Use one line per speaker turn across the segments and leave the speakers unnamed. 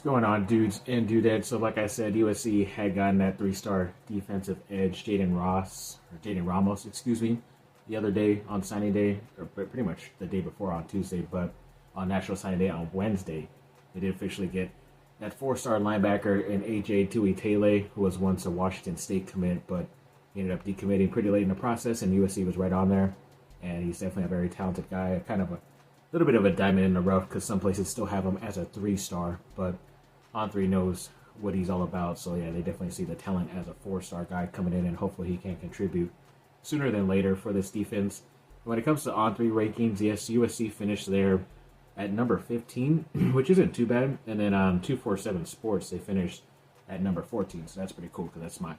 What's going on, dudes and dudettes? So, like I said, USC had gotten that three-star defensive edge, Jaden Ramos, excuse me, the other day on signing day, or pretty much the day before on Tuesday, but on National Signing Day on Wednesday, they did officially get that four-star linebacker in AJ Tuitele, who was once a Washington State commit, but he ended up decommitting pretty late in the process, and USC was right on there. And he's definitely a very talented guy, kind of a little bit of a diamond in the rough because some places still have him as a three-star, but On3 knows what he's all about. So yeah, they definitely see the talent as a four-star guy coming in, and hopefully he can contribute sooner than later for this defense. When it comes to On3 rankings, yes, USC finished there at number 15, which isn't too bad. And then 247 Sports, they finished at number 14, so that's pretty cool because that's my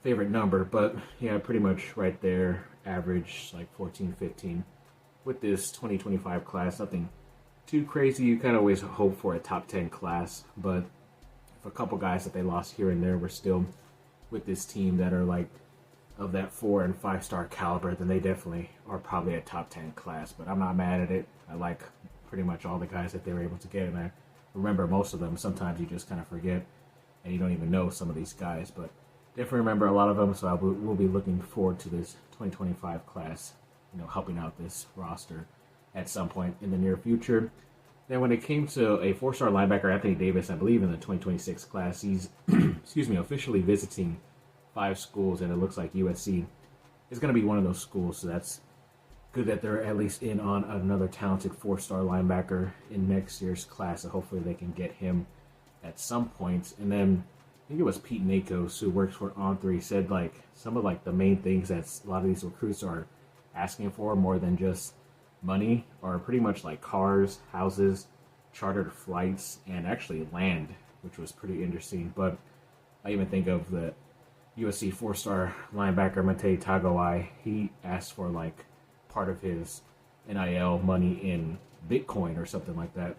favorite number. But yeah, pretty much right there, average like 14, 15. With this 2025 class, nothing too crazy. You kind of always hope for a top 10 class, but if a couple guys that they lost here and there were still with this team that are like of that 4 and 5 star caliber, then they definitely are probably a top 10 class. But I'm not mad at it. I like pretty much all the guys that they were able to get, and I remember most of them. Sometimes you just kind of forget and you don't even know some of these guys, but definitely remember a lot of them. So we'll be looking forward to this 2025 class, helping out this roster at some point in the near future. Then when it came to a 4-star linebacker, Anthony Davis, I believe in the 2026 class, he's officially visiting 5 schools, and it looks like USC is going to be one of those schools. So that's good that they're at least in on another talented 4-star linebacker in next year's class. So hopefully they can get him at some point. And then I think it was Pete Nakos, who works for On3, said like some of like the main things that a lot of these recruits are asking for more than just money are pretty much like cars, houses, chartered flights, and actually land, which was pretty interesting. But I even think of the USC 4-star linebacker Matei Tagovailoa. He asked for like part of his NIL money in Bitcoin or something like that.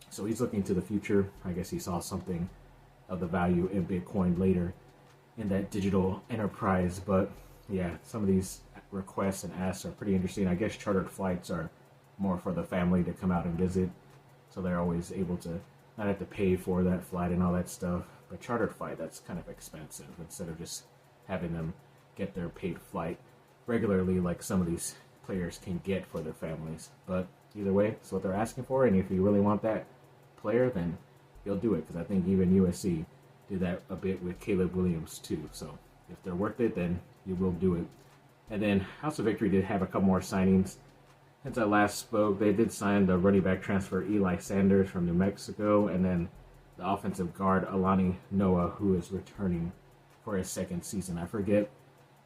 So he's looking to the future. I guess he saw something of the value in Bitcoin later in that digital enterprise. But yeah, some of these requests and asks are pretty interesting. I guess chartered flights are more for the family to come out and visit, so they're always able to not have to pay for that flight and all that stuff. But chartered flight, that's kind of expensive instead of just having them get their paid flight regularly like some of these players can get for their families. But either way, it's what they're asking for, and if you really want that player, then you'll do it, because I think even USC did that a bit with Caleb Williams too. So if they're worth it, then you will do it. And then House of Victory did have a couple more signings. Since I last spoke, they did sign the running back transfer Eli Sanders from New Mexico, and then the offensive guard Alani Noah, who is returning for his second season. I forget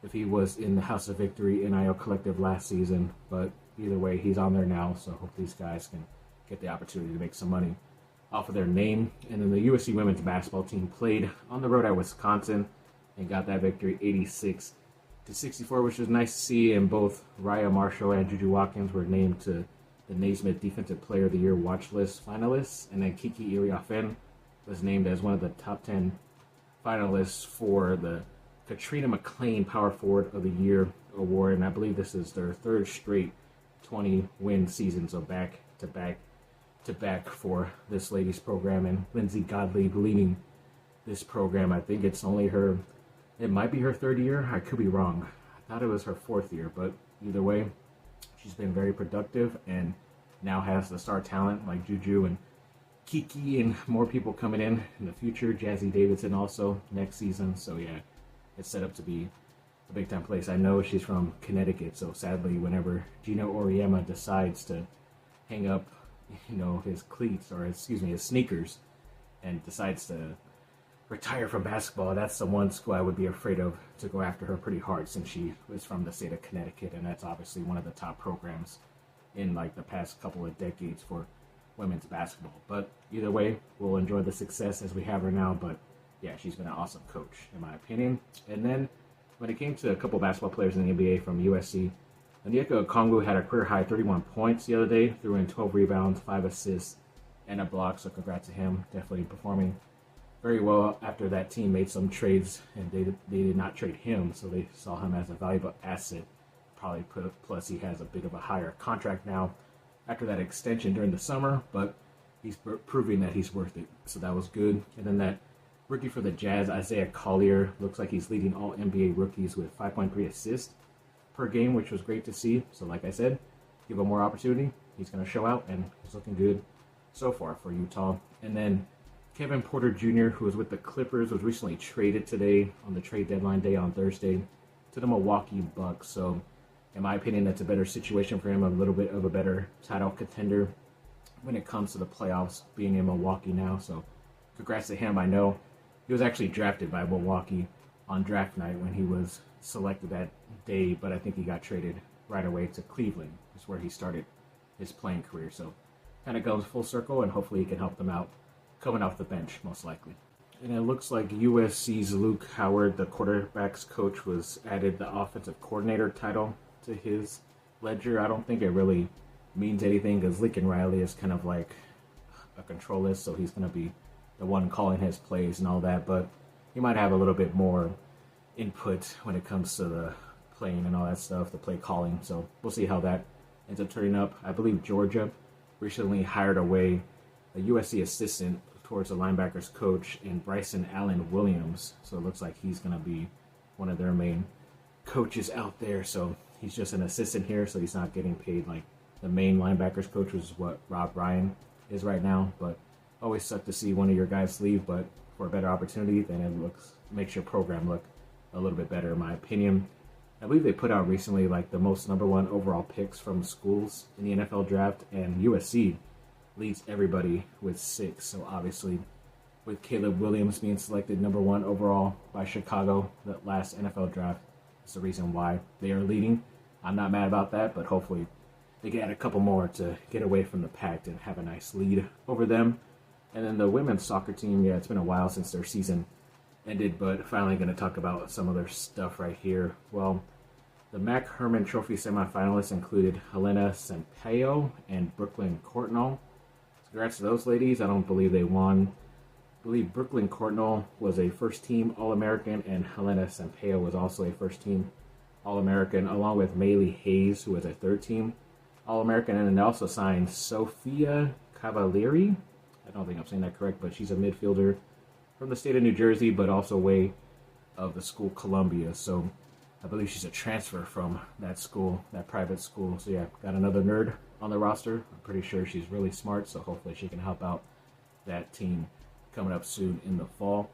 if he was in the House of Victory NIL Collective last season, but either way, he's on there now, so I hope these guys can get the opportunity to make some money off of their name. And then the USC women's basketball team played on the road at Wisconsin and got that victory 86-64, which was nice to see. And both Raya Marshall and Juju Watkins were named to the Naismith Defensive Player of the Year watch list finalists. And then Kiki Iriafen was named as one of the top 10 finalists for the Katrina McLean Power Forward of the Year award. And I believe this is their third straight 20-win season, so back to back for this ladies program. And Lindsay Gottlieb leading this program. I think it's only her, it might be her third year. I could be wrong. I thought it was her fourth year, but either way, she's been very productive and now has the star talent like Juju and Kiki and more people coming in the future. Jazzy Davidson also next season. So yeah, it's set up to be a big time place. I know she's from Connecticut, so sadly, whenever Gino Auriemma decides to hang up, his cleats, or his sneakers, and decides to retire from basketball, that's the one school I would be afraid of to go after her pretty hard, since she was from the state of Connecticut, and that's obviously one of the top programs in like the past couple of decades for women's basketball. But either way, we'll enjoy the success as we have her now. But yeah, she's been an awesome coach in my opinion. And then when it came to a couple basketball players in the NBA from USC, Onyeka Okongwu had a career-high 31 points the other day, threw in 12 rebounds, 5 assists, and a block, so congrats to him. Definitely performing very well after that team made some trades, and they did not trade him, so they saw him as a valuable asset. Probably plus he has a bit of a higher contract now after that extension during the summer, but he's proving that he's worth it. So that was good. And then that rookie for the Jazz, Isaiah Collier, looks like he's leading all NBA rookies with 5.3 assists per game, which was great to see. So like I said, give him more opportunity. He's going to show out, and he's looking good so far for Utah. And then Kevin Porter Jr., who was with the Clippers, was recently traded today on the trade deadline day on Thursday to the Milwaukee Bucks. So in my opinion, that's a better situation for him, a little bit of a better title contender when it comes to the playoffs, being in Milwaukee now. So congrats to him. I know he was actually drafted by Milwaukee on draft night when he was selected that day, but I think he got traded right away to Cleveland. That's where he started his playing career. So kind of goes full circle, and hopefully he can help them out coming off the bench, most likely. And it looks like USC's Luke Howard, the quarterback's coach, was added the offensive coordinator title to his ledger. I don't think it really means anything because Lincoln Riley is kind of like a controlist, so he's going to be the one calling his plays and all that, but he might have a little bit more input when it comes to the playing and all that stuff, the play calling. So we'll see how that ends up turning up. I believe Georgia recently hired away a USC assistant towards the linebackers coach in Bryson Allen Williams. So it looks like he's going to be one of their main coaches out there. So he's just an assistant here, so he's not getting paid like the main linebackers coach, which is what Rob Ryan is right now. But always suck to see one of your guys leave, but for a better opportunity, then it makes your program look a little bit better, in my opinion. I believe they put out recently like the most #1 overall picks from schools in the NFL draft, and USC leads everybody with 6. So obviously, with Caleb Williams being selected #1 overall by Chicago, the last NFL draft, is the reason why they are leading. I'm not mad about that, but hopefully they can add a couple more to get away from the pack and have a nice lead over them. And then the women's soccer team, yeah, it's been a while since their season ended, but finally going to talk about some of their stuff right here. Well, the Mac Hermann Trophy semifinalists included Helena Sampaio and Brooklyn Courtnall. Congrats to those ladies. I don't believe they won. I believe Brooklyn Courtnall was a first-team All-American, and Helena Sampaio was also a first-team All-American, along with Maylee Hayes, who was a third-team All-American, and then they also signed Sophia Cavalieri. I don't think I'm saying that correct, but she's a midfielder from the state of New Jersey, but also way of the school Columbia. So I believe she's a transfer from that school, that private school. So yeah, got another nerd on the roster. I'm pretty sure she's really smart, so hopefully she can help out that team coming up soon in the fall.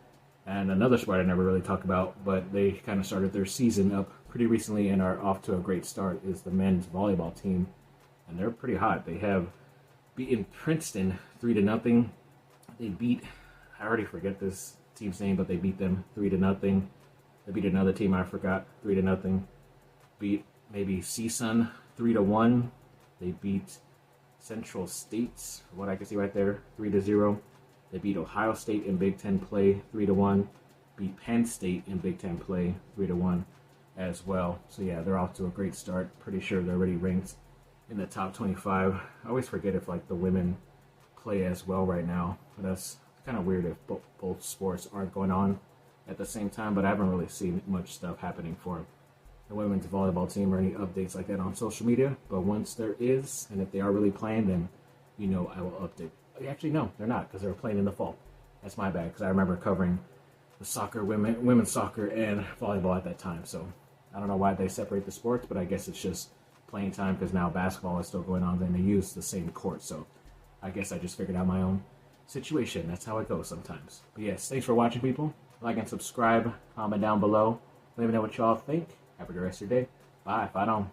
And another sport I never really talk about, but they kind of started their season up pretty recently and are off to a great start, is the men's volleyball team. And they're pretty hot. They have beaten Princeton 3-0. They beat, I already forget this team's name, but they beat them 3-0. They beat another team I forgot 3-0. Beat maybe CSUN 3-1. They beat Central State, from what I can see right there, 3-0. They beat Ohio State in Big Ten play 3-1. Beat Penn State in Big Ten play 3-1 as well. So yeah, they're off to a great start. Pretty sure they're already ranked in the top 25. I always forget if like the women play as well right now, but that's kind of weird if both sports aren't going on at the same time. But I haven't really seen much stuff happening for the women's volleyball team or any updates like that on social media. But once there is, and if they are really playing, then you know I will update. Actually, no, they're not, because they were playing in the fall. That's my bad, because I remember covering the soccer, women's soccer, and volleyball at that time. So I don't know why they separate the sports, but I guess it's just playing time, because now basketball is still going on and they use the same court. So I guess I just figured out my own situation. That's how it goes sometimes. But yes, thanks for watching, people. Like and subscribe, comment down below. Let me know what y'all think. Have a good rest of your day. Bye. Bye on.